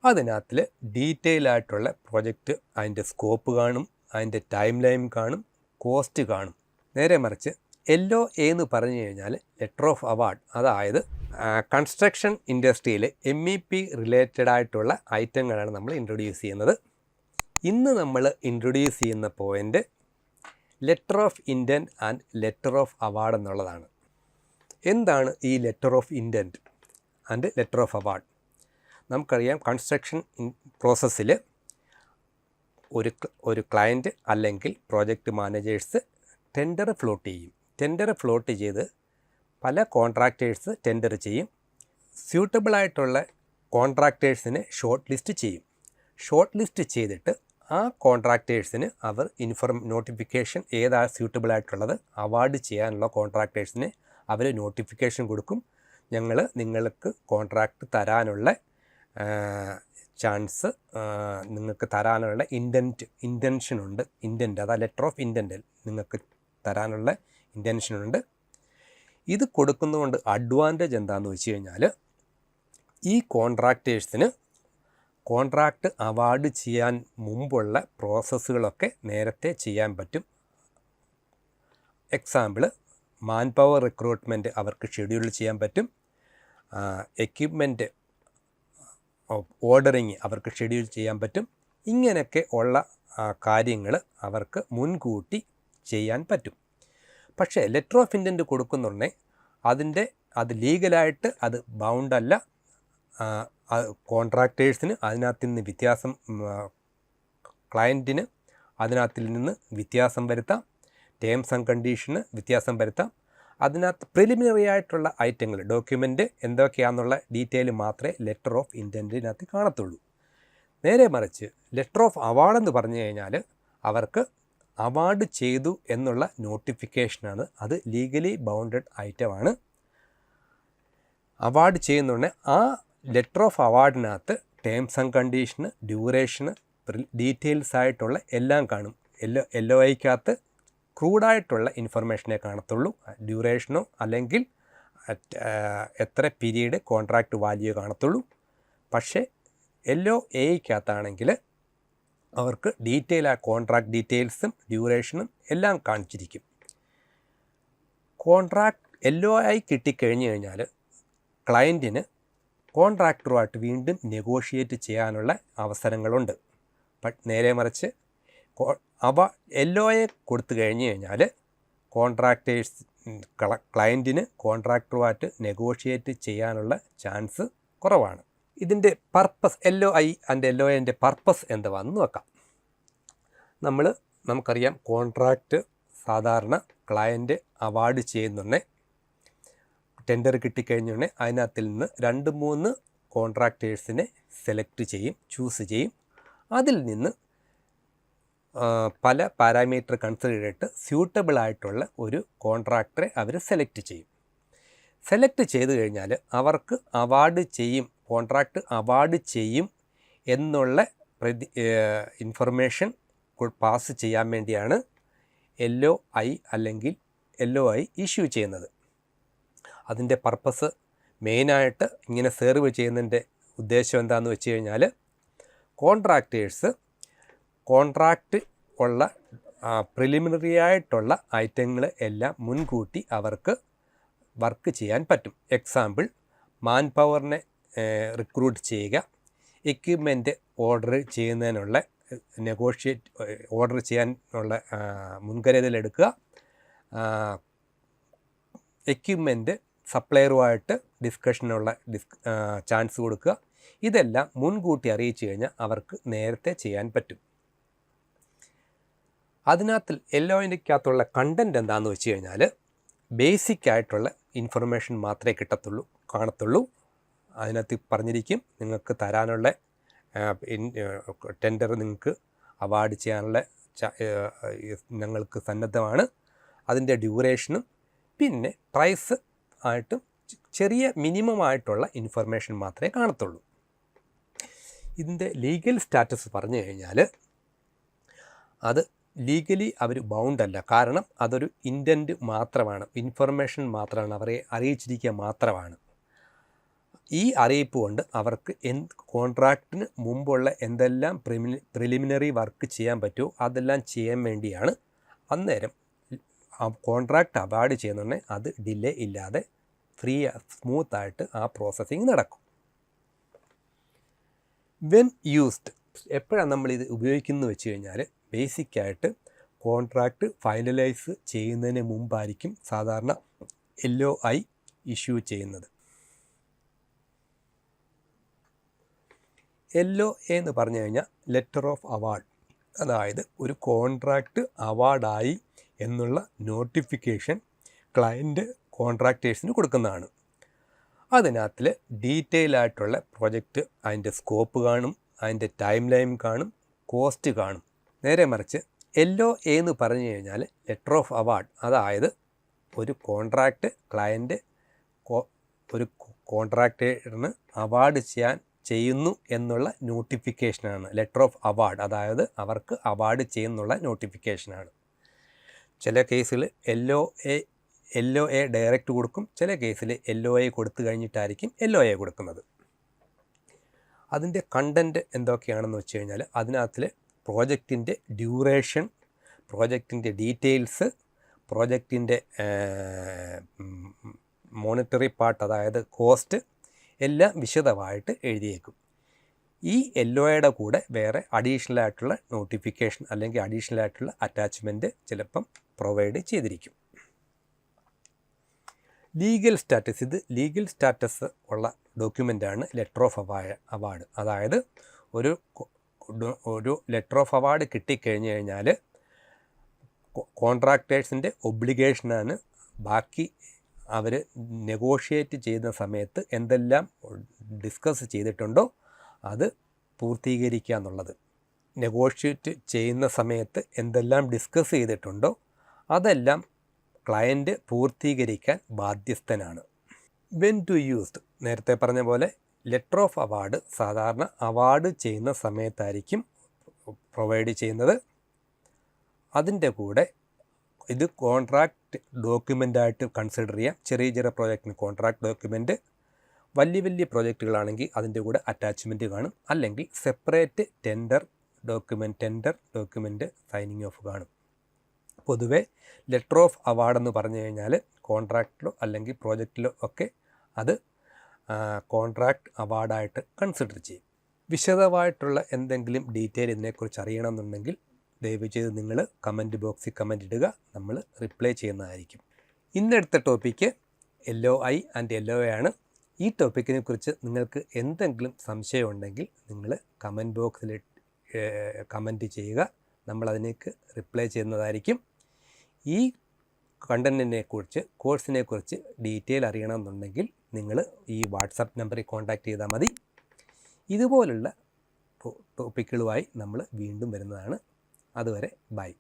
അതിനകത്തിൽ detail ആയിട്ടുള്ള project, അതിൻ്റെ scope കാണും, അതിൻ്റെ ടൈം ലൈൻ കാണും, കോസ്റ്റ് കാണും. നേരെ മറിച്ച് LOA എന്ന് പറഞ്ഞു കഴിഞ്ഞാൽ ലെറ്റർ ഓഫ് അവാർഡ്, അതായത് കൺസ്ട്രക്ഷൻ ഇൻഡസ്ട്രിയിൽ MEP റിലേറ്റഡ് ആയിട്ടുള്ള ഐറ്റങ്ങളാണ് നമ്മൾ ഇൻട്രൊഡ്യൂസ് ചെയ്യുന്നത്. ഇന്ന് നമ്മൾ ഇൻട്രൊഡ്യൂസ് ചെയ്യുന്ന point letter of intent and letter of award എന്നുള്ളതാണ്. എന്താണ് ഈ letter of intent and letter of award? നമുക്കറിയാം, കൺസ്ട്രക്ഷൻ പ്രോസസ്സിൽ ഒരു ക്ലയൻറ്റ് അല്ലെങ്കിൽ പ്രോജക്റ്റ് മാനേജേഴ്സ് ടെൻഡർ ഫ്ലോട്ട് ചെയ്യും. ടെൻഡർ ഫ്ലോട്ട് ചെയ്ത് പല കോൺട്രാക്ടേഴ്സ് ടെൻഡർ ചെയ്യും. സ്യൂട്ടബിളായിട്ടുള്ള കോൺട്രാക്ടേഴ്സിനെ ഷോർട്ട് ലിസ്റ്റ് ചെയ്യും. ഷോർട്ട് ലിസ്റ്റ് ചെയ്തിട്ട് ആ കോൺട്രാക്ടേഴ്സിന് അവർ നോട്ടിഫിക്കേഷൻ ഏതാണ് സ്യൂട്ടബിളായിട്ടുള്ളത് അവാർഡ് ചെയ്യാനുള്ള കോൺട്രാക്ടേഴ്സിന് അവർ നോട്ടിഫിക്കേഷൻ കൊടുക്കും. നിങ്ങൾക്ക് കോൺട്രാക്റ്റ് തരാനുള്ള ചാൻസ്, നിങ്ങൾക്ക് തരാനുള്ള ഇൻറ്റൻഷനുണ്ട്. അതാ ലെറ്റർ ഓഫ് ഇൻറ്റൻറ്റ് നിങ്ങൾക്ക് തരാനുള്ള ഇൻറ്റൻഷനുണ്ട്. ഇത് കൊടുക്കുന്നതുകൊണ്ട് അഡ്വാൻറ്റേജ് എന്താണെന്ന് വെച്ച് കഴിഞ്ഞാൽ, ഈ കോൺട്രാക്ടേഴ്സിന് കോൺട്രാക്റ്റ് അവാർഡ് ചെയ്യാൻ മുമ്പുള്ള പ്രോസസ്സുകളൊക്കെ നേരത്തെ ചെയ്യാൻ പറ്റും. എക്സാമ്പിൾ, മാൻ പവർ റിക്രൂട്ട്മെൻറ്റ് അവർക്ക് ഷെഡ്യൂൾ ചെയ്യാൻ പറ്റും. എക്യുപ്മെൻറ്റ് ഓർഡറിങ് അവർക്ക് ഷെഡ്യൂൾ ചെയ്യാൻ പറ്റും. ഇങ്ങനെയൊക്കെ ഉള്ള കാര്യങ്ങൾ അവർക്ക് മുൻകൂട്ടി ചെയ്യാൻ പറ്റും. പക്ഷേ ലെറ്റർ ഓഫ് ഇൻറ്റൻറ്റ് കൊടുക്കുന്നുണ്ടെങ്കിൽ അത് ലീഗലായിട്ട് അത് ബൗണ്ടല്ല. കോൺട്രാക്ടേഴ്സിന് അതിനകത്ത് നിന്ന് വ്യത്യാസം, ക്ലയൻറ്റിന് അതിനകത്തിൽ നിന്ന് വ്യത്യാസം വരുത്താം. ടേംസ് ആൻഡ് കണ്ടീഷന് വ്യത്യാസം വരുത്താം. അതിനകത്ത് പ്രിലിമിനറി ആയിട്ടുള്ള ഐറ്റങ്ങൾ, ഡോക്യുമെൻ്റ് എന്തൊക്കെയാണെന്നുള്ള ഡീറ്റെയിൽ മാത്രമേ ലെറ്റർ ഓഫ് ഇൻറ്റൻറ്റിനകത്ത് കാണത്തുള്ളൂ. നേരെ മറിച്ച് ലെറ്റർ ഓഫ് അവാർഡ് എന്ന് പറഞ്ഞു കഴിഞ്ഞാൽ അവർക്ക് അവാർഡ് ചെയ്തു എന്നുള്ള നോട്ടിഫിക്കേഷനാണ്. അത് ലീഗലി ബൗണ്ടഡ് ഐറ്റമാണ്. അവാർഡ് ചെയ്യുന്നുണ്ടെങ്കിൽ ആ ലെറ്റർ ഓഫ് അവാർഡിനകത്ത് terms and condition, duration, details ആയിട്ടുള്ള എല്ലാം കാണും. LOAയ്ക്കകത്ത് ക്രൂഡായിട്ടുള്ള ഇൻഫർമേഷനെ കാണത്തുള്ളൂ. ഡ്യൂറേഷനോ അല്ലെങ്കിൽ എത്ര പീരീഡ് കോൺട്രാക്റ്റ് വാല്യൂ കാണത്തുള്ളൂ. പക്ഷേ LOAയ്ക്കകത്താണെങ്കിൽ അവർക്ക് കോൺട്രാക്റ്റ് ഡീറ്റെയിൽസും ഡ്യൂറേഷനും എല്ലാം കാണിച്ചിരിക്കും. LOA കിട്ടിക്കഴിഞ്ഞ് കഴിഞ്ഞാൽ ക്ലയൻറ്റിന് കോൺട്രാക്ടറുമായിട്ട് വീണ്ടും നെഗോഷിയേറ്റ് ചെയ്യാനുള്ള അവസരങ്ങളുണ്ട്. നേരെ മറിച്ച് LOA കൊടുത്തു കഴിഞ്ഞ് കഴിഞ്ഞാൽ ക്ലയൻറ്റിന് കോൺട്രാക്ടറുമായിട്ട് നെഗോഷിയേറ്റ് ചെയ്യാനുള്ള ചാൻസ് കുറവാണ്. ഇതിൻ്റെ പർപ്പസ്, LOI ആൻഡ് LOAൻ്റെ പർപ്പസ് എന്തുവാണെന്ന് നോക്കാം. നമുക്കറിയാം, കോൺട്രാക്റ്റ് സാധാരണ ക്ലയൻറ്റ് അവാർഡ് ചെയ്യുന്നുണ്ടെങ്കിൽ, ടെൻഡർ കിട്ടിക്കഴിഞ്ഞുണ്ടെങ്കിൽ അതിനകത്തിൽ നിന്ന് 2-3 കോൺട്രാക്ടേഴ്സിനെ ചൂസ് ചെയ്യും. അതിൽ നിന്ന് പല പാരാമീറ്റർ കൺസിഡർ ചെയ്തിട്ട് സ്യൂട്ടബിളായിട്ടുള്ള ഒരു കോൺട്രാക്ടറെ അവർ സെലക്ട് ചെയ്ത് കഴിഞ്ഞാൽ അവർക്ക് കോൺട്രാക്റ്റ് അവാർഡ് ചെയ്യും എന്നുള്ള ഇൻഫർമേഷൻ പാസ് ചെയ്യാൻ വേണ്ടിയാണ് LOI അല്ലെങ്കിൽ LOI ഇഷ്യൂ ചെയ്യുന്നത്. അതിൻ്റെ പർപ്പസ് മെയിനായിട്ട് ഇങ്ങനെ സെർവ് ചെയ്യുന്നതിൻ്റെ ഉദ്ദേശം എന്താണെന്ന് വെച്ച് കഴിഞ്ഞാൽ, കോൺട്രാക്റ്റ് ഉള്ള പ്രിലിമിനറി ആയിട്ടുള്ള ഐറ്റങ്ങൾ എല്ലാം മുൻകൂട്ടി അവർക്ക് വർക്ക് ചെയ്യാൻ പറ്റും. എക്സാമ്പിൾ, മാൻ പവറിനെ റിക്രൂട്ട് ചെയ്യുക, എക്യുപ്മെൻറ്റ് ഓർഡർ ചെയ്യുന്നതിനുള്ള ഓർഡർ ചെയ്യാനുള്ള മുൻകരുതലെടുക്കുക, എക്യുപ്മെൻറ്റ് സപ്ലയറുമായിട്ട് ഡിസ്കഷനുള്ള ചാൻസ് കൊടുക്കുക. ഇതെല്ലാം മുൻകൂട്ടി അറിയിച്ചു കഴിഞ്ഞാൽ അവർക്ക് നേരത്തെ ചെയ്യാൻ പറ്റും. അതിനകത്ത് LOAയ്ക്കകത്തുള്ള കണ്ടൻറ്റ് എന്താണെന്ന് വെച്ച് കഴിഞ്ഞാൽ, ബേസിക് ആയിട്ടുള്ള ഇൻഫർമേഷൻ മാത്രമേ കാണത്തുള്ളൂ. അതിനകത്ത് പറഞ്ഞിരിക്കും നിങ്ങൾക്ക് തരാനുള്ള ടെൻഡർ നിങ്ങൾക്ക് അവാർഡ് ചെയ്യാനുള്ള ഞങ്ങൾക്ക് സന്നദ്ധമാണ്. അതിൻ്റെ ഡ്യൂറേഷനും പിന്നെ പ്രൈസ് ആയിട്ടും ചെറിയ മിനിമം ആയിട്ടുള്ള ഇൻഫർമേഷൻ മാത്രമേ കാണത്തുള്ളൂ. ഇതിൻ്റെ ലീഗൽ സ്റ്റാറ്റസ് പറഞ്ഞു കഴിഞ്ഞാൽ അത് ലീഗലി അവർ ബൗണ്ടല്ല. കാരണം അതൊരു ഇൻറ്റൻറ്റ് മാത്രമാണ്, ഇൻഫർമേഷൻ മാത്രമാണ്, അവരെ അറിയിച്ചിരിക്കുക മാത്രമാണ്. ഈ അറിയിപ്പ് കൊണ്ട് അവർക്ക് കോൺട്രാക്റ്റിന് മുമ്പുള്ള എന്തെല്ലാം പ്രിലിമിനറി വർക്ക് ചെയ്യാൻ പറ്റുമോ അതെല്ലാം ചെയ്യാൻ വേണ്ടിയാണ്. അന്നേരം കോൺട്രാക്റ്റ് അവാർഡ് ചെയ്യുന്നുണ്ടെങ്കിൽ അത് ഡിലേ ഇല്ലാതെ സ്മൂത്തായിട്ട് ആ പ്രോസസ്സിങ് നടക്കും. വെൻ യൂസ്ഡ് എപ്പോഴാണ് നമ്മളിത് ഉപയോഗിക്കുന്നത് വെച്ച് കഴിഞ്ഞാൽ ബേസിക്കായിട്ട് കോൺട്രാക്റ്റ് ഫൈനലൈസ് ചെയ്യുന്നതിന് മുമ്പായിരിക്കും സാധാരണ LOI ഇഷ്യൂ ചെയ്യുന്നത്. LOA എന്ന് പറഞ്ഞു കഴിഞ്ഞാൽ ലെറ്റർ ഓഫ് അവാർഡ്, അതായത് ഒരു കോൺട്രാക്റ്റ് അവാർഡായി എന്നുള്ള നോട്ടിഫിക്കേഷൻ ക്ലയൻറ്റ് കോൺട്രാക്റ്റേഴ്സിന് കൊടുക്കുന്നതാണ്. അതിനകത്തിൽ ഡീറ്റെയിൽ ആയിട്ടുള്ള പ്രൊജക്റ്റ്, അതിൻ്റെ സ്കോപ്പ് കാണും, അതിൻ്റെ ടൈം ലൈൻ കാണും, കോസ്റ്റ് കാണും. നേരെ മറിച്ച് LOA എന്ന് പറഞ്ഞു കഴിഞ്ഞാൽ ലെറ്റർ ഓഫ് അവാർഡ്, അതായത് ഒരു കോൺട്രാക്റ്റ് ക്ലയൻറ്റ് ഒരു കോൺട്രാക്ടറിന് അവാർഡ് ചെയ്യുന്നു എന്നുള്ള നോട്ടിഫിക്കേഷനാണ് ലെറ്റർ ഓഫ് അവാർഡ്, അതായത് അവർക്ക് അവാർഡ് ചെയ്യുന്നുള്ള നോട്ടിഫിക്കേഷനാണ്. ചില കേസിൽ LOA ഡയറക്റ്റ് കൊടുക്കും, ചില കേസിൽ LOA കൊടുത്തു കഴിഞ്ഞിട്ടായിരിക്കും LOA കൊടുക്കുന്നത്. അതിൻ്റെ കണ്ടൻറ്റ് എന്തൊക്കെയാണെന്ന് വെച്ച് കഴിഞ്ഞാൽ അതിനകത്തിൽ പ്രോജക്റ്റിൻ്റെ ഡ്യൂറേഷൻ, പ്രോജക്റ്റിൻ്റെ ഡീറ്റെയിൽസ്, പ്രോജക്റ്റിൻ്റെ മോണിറ്ററി പാർട്ട് അതായത് കോസ്റ്റ് എല്ലാം വിശദമായിട്ട് എഴുതിയേക്കും. ഈ LOAയുടെ കൂടെ വേറെ അഡീഷണൽ ആയിട്ടുള്ള നോട്ടിഫിക്കേഷൻ അല്ലെങ്കിൽ അഡീഷണൽ ആയിട്ടുള്ള അറ്റാച്ച്മെൻറ്റ് ചിലപ്പം പ്രൊവൈഡ് ചെയ്തിരിക്കും. ലീഗൽ സ്റ്റാറ്റസ്, ഇത് ലീഗൽ സ്റ്റാറ്റസ് ഉള്ള ഡോക്യുമെൻ്റാണ് ലെറ്റർ ഓഫ് അവാർഡ്. അതായത് ഒരു ലെറ്റർ ഓഫ് അവാർഡ് കിട്ടിക്കഴിഞ്ഞ് കഴിഞ്ഞാൽ കോൺട്രാക്ടേഴ്സിൻ്റെ ഒബ്ലിഗേഷനാണ് ബാക്കി അവർ നെഗോഷിയേറ്റ് ചെയ്യുന്ന സമയത്ത് എന്തെല്ലാം ഡിസ്കസ് ചെയ്തിട്ടുണ്ടോ അത് പൂർത്തീകരിക്കുക എന്നുള്ളത്. നെഗോഷിയേറ്റ് ചെയ്യുന്ന സമയത്ത് എന്തെല്ലാം ഡിസ്കസ് ചെയ്തിട്ടുണ്ടോ അതെല്ലാം ക്ലയൻറ്റ് പൂർത്തീകരിക്കാൻ ബാധ്യസ്ഥനാണ്. വെൻ ടു യൂസ്ഡ്, നേരത്തെ പറഞ്ഞ പോലെ ലെറ്റർ ഓഫ് അവാർഡ് സാധാരണ അവാർഡ് ചെയ്യുന്ന സമയത്തായിരിക്കും പ്രൊവൈഡ് ചെയ്യുന്നത്. അതിൻ്റെ കൂടെ ഇത് കോൺട്രാക്റ്റ് ഡോക്യുമെൻ്റായിട്ട് കൺസിഡർ ചെയ്യാം. ചെറിയ ചെറിയ പ്രോജക്റ്റിന് കോൺട്രാക്റ്റ് ഡോക്യുമെൻറ്റ്, വലിയ പ്രോജക്റ്റുകളാണെങ്കിൽ അതിൻ്റെ കൂടെ അറ്റാച്ച്മെൻറ്റ് കാണും, അല്ലെങ്കിൽ separate tender document signing off കാണും. പൊതുവേ ലെറ്റർ ഓഫ് അവാർഡ് എന്ന് പറഞ്ഞു കഴിഞ്ഞാൽ കോൺട്രാക്റ്റിലോ അല്ലെങ്കിൽ പ്രോജക്റ്റിലോ ഒക്കെ അത് കോൺട്രാക്റ്റ് അവാർഡായിട്ട് കൺസിഡർ ചെയ്യും. വിശദമായിട്ടുള്ള എന്തെങ്കിലും ഡീറ്റെയിൽ ഇതിനെക്കുറിച്ച് അറിയണമെന്നുണ്ടെങ്കിൽ ദയവ് ചെയ്ത് നിങ്ങൾ കമൻറ്റ് ബോക്സിൽ കമൻറ്റ് ഇടുക, നമ്മൾ റിപ്ലൈ ചെയ്യുന്നതായിരിക്കും. ഇന്നെടുത്ത ടോപ്പിക്ക് LOI ആൻഡ് LOA ആണ്. ഈ ടോപ്പിക്കിനെ കുറിച്ച് നിങ്ങൾക്ക് എന്തെങ്കിലും സംശയമുണ്ടെങ്കിൽ നിങ്ങൾ കമൻറ്റ് ബോക്സിൽ കമൻറ്റ് ചെയ്യുക, നമ്മളതിനേക്ക് റിപ്ലൈ ചെയ്യുന്നതായിരിക്കും. ഈ കണ്ടൻറ്റിനെക്കുറിച്ച് കോഴ്സിനെക്കുറിച്ച് ഡീറ്റെയിൽ അറിയണമെന്നുണ്ടെങ്കിൽ നിങ്ങൾ ഈ വാട്സാപ്പ് നമ്പറിൽ കോൺടാക്റ്റ് ചെയ്താൽ മതി. ഇതുപോലുള്ള ടോപ്പിക്കുകളുമായി നമ്മൾ വീണ്ടും വരുന്നതാണ്. അതുവരെ ബൈ.